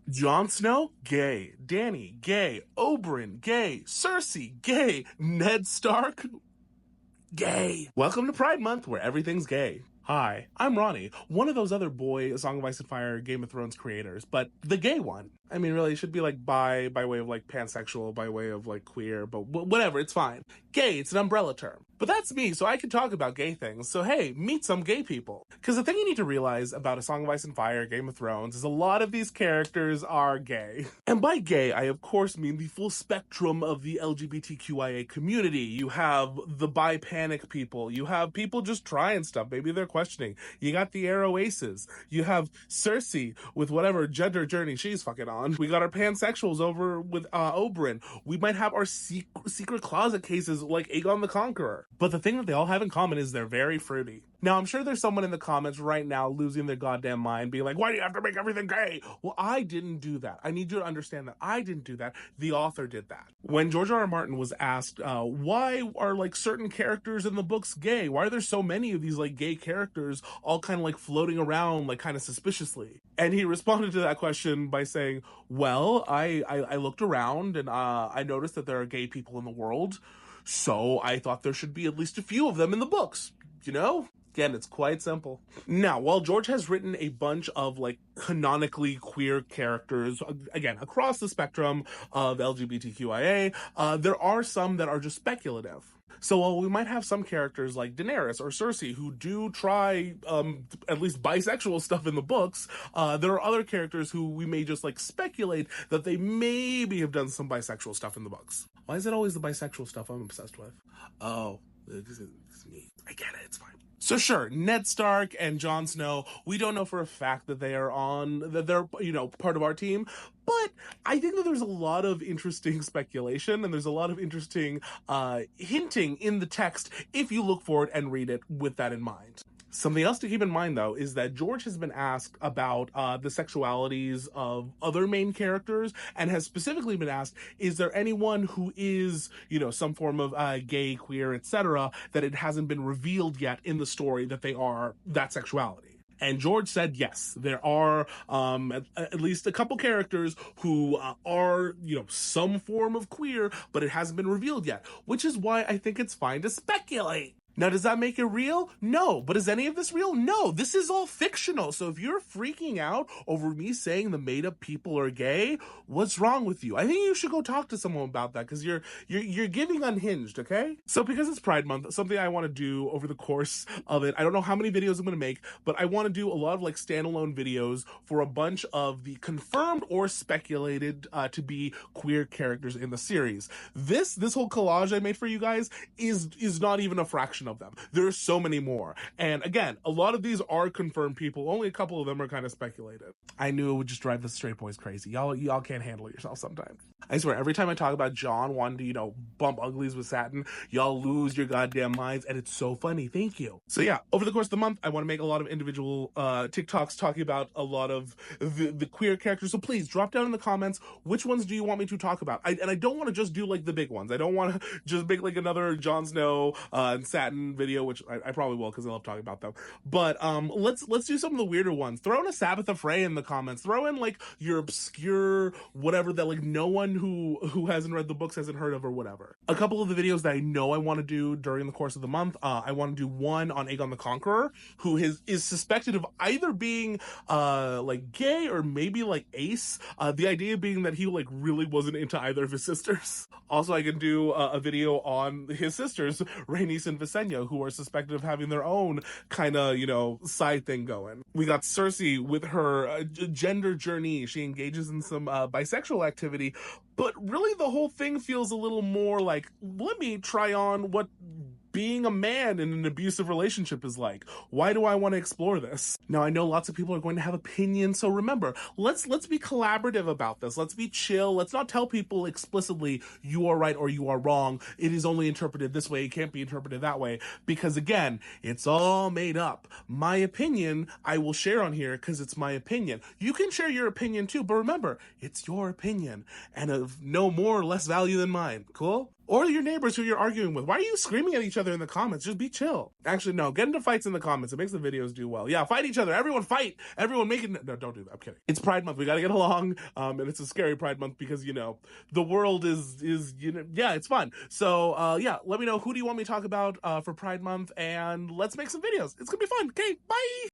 Jon Snow, gay. Dany, gay. Oberyn, gay. Cersei, gay. Ned Stark, gay. Welcome to Pride Month, where everything's gay. Hi, I'm Ronnie, one of those other boy Song of Ice and Fire Game of Thrones creators, but the gay one. I mean, really, it should be like bi, by way of like pansexual, by way of like queer, but whatever, it's fine. Gay, it's an umbrella term. But that's me, so I can talk about gay things, so hey, meet some gay people. Because the thing you need to realize about A Song of Ice and Fire, Game of Thrones, is a lot of these characters are gay. And by gay, I of course mean the full spectrum of the LGBTQIA community. You have the bi-panic people, you have people just trying stuff, maybe they're questioning. You got the Arrow Aces, you have Cersei with whatever gender journey she's fucking on. We got our pansexuals over with Oberyn. We might have our secret closet cases like Aegon the Conqueror. But the thing that they all have in common is they're very fruity. Now, I'm sure there's someone in the comments right now losing their goddamn mind, being like, why do you have to make everything gay? Well, I didn't do that. I need you to understand that I didn't do that. The author did that. When George R. R. Martin was asked, why are like certain characters in the books gay? Why are there so many of these like gay characters all kind of like floating around like kind of suspiciously? And he responded to that question by saying, well, I looked around and I noticed that there are gay people in the world. So I thought there should be at least a few of them in the books, you know? Again, it's quite simple. Now, while George has written a bunch of like canonically queer characters, again, across the spectrum of LGBTQIA, there are some that are just speculative. So while we might have some characters like Daenerys or Cersei who do try at least bisexual stuff in the books, there are other characters who we may just like speculate that they maybe have done some bisexual stuff in the books. Why is it always the bisexual stuff I'm obsessed with? Oh, it's me. I get it, it's fine. So sure, Ned Stark and Jon Snow, we don't know for a fact that they're part of our team, but I think that there's a lot of interesting speculation and there's a lot of interesting hinting in the text if you look for it and read it with that in mind. Something else to keep in mind, though, is that George has been asked about the sexualities of other main characters and has specifically been asked, is there anyone who is, some form of gay, queer, etc., that it hasn't been revealed yet in the story that they are that sexuality? And George said, yes, there are at least a couple characters who are, some form of queer, but it hasn't been revealed yet, which is why I think it's fine to speculate. Now, does that make it real? No. But is any of this real? No. This is all fictional. So if you're freaking out over me saying the made-up people are gay, what's wrong with you? I think you should go talk to someone about that because you're giving unhinged, okay? So because it's Pride Month, something I want to do over the course of it, I don't know how many videos I'm going to make, but I want to do a lot of like standalone videos for a bunch of the confirmed or speculated to be queer characters in the series. This whole collage I made for you guys is not even a fraction of them. There are so many more. And again, a lot of these are confirmed people. Only a couple of them are kind of speculated. I knew it would just drive the straight boys crazy. Y'all can't handle yourself sometimes. I swear, every time I talk about John wanting to, bump uglies with satin, y'all lose your goddamn minds, and it's so funny. Thank you. So yeah, over the course of the month, I want to make a lot of individual TikToks talking about a lot of the queer characters. So please drop down in the comments, which ones do you want me to talk about? And I don't want to just do like the big ones. I don't want to just make like another Jon Snow and satin video, which I probably will because I love talking about them. But let's do some of the weirder ones. Throw in a Sabbath of Frey in the comments. Throw in like your obscure whatever that like no one who hasn't read the books hasn't heard of or whatever. A couple of the videos that I know I want to do during the course of the month, I want to do one on Aegon the Conqueror, who is suspected of either being like gay or maybe like ace. The idea being that he like really wasn't into either of his sisters. Also, I can do a video on his sisters, Rhaenys and Visenya, who are suspected of having their own kind of, side thing going. We got Cersei with her gender journey. She engages in some bisexual activity, but really the whole thing feels a little more like, let me try on what being a man in an abusive relationship is like. Why do I want to explore this? Now, I know lots of people are going to have opinions, so remember, let's be collaborative about this. Let's be chill. Let's not tell people explicitly you are right or you are wrong. It is only interpreted this way. It can't be interpreted that way. Because again, it's all made up. My opinion, I will share on here because it's my opinion. You can share your opinion too, but remember, it's your opinion and of no more or less value than mine. Cool? Or your neighbors who you're arguing with. Why are you screaming at each other in the comments? Just be chill. Actually, no, get into fights in the comments. It makes the videos do well. Yeah, fight each other. Everyone fight. Everyone make it. No, don't do that. I'm kidding. It's Pride Month. We gotta get along. And it's a scary Pride Month because, you know, the world is yeah, it's fun. So, yeah, let me know who do you want me to talk about for Pride Month, and let's make some videos. It's gonna be fun. Okay, bye.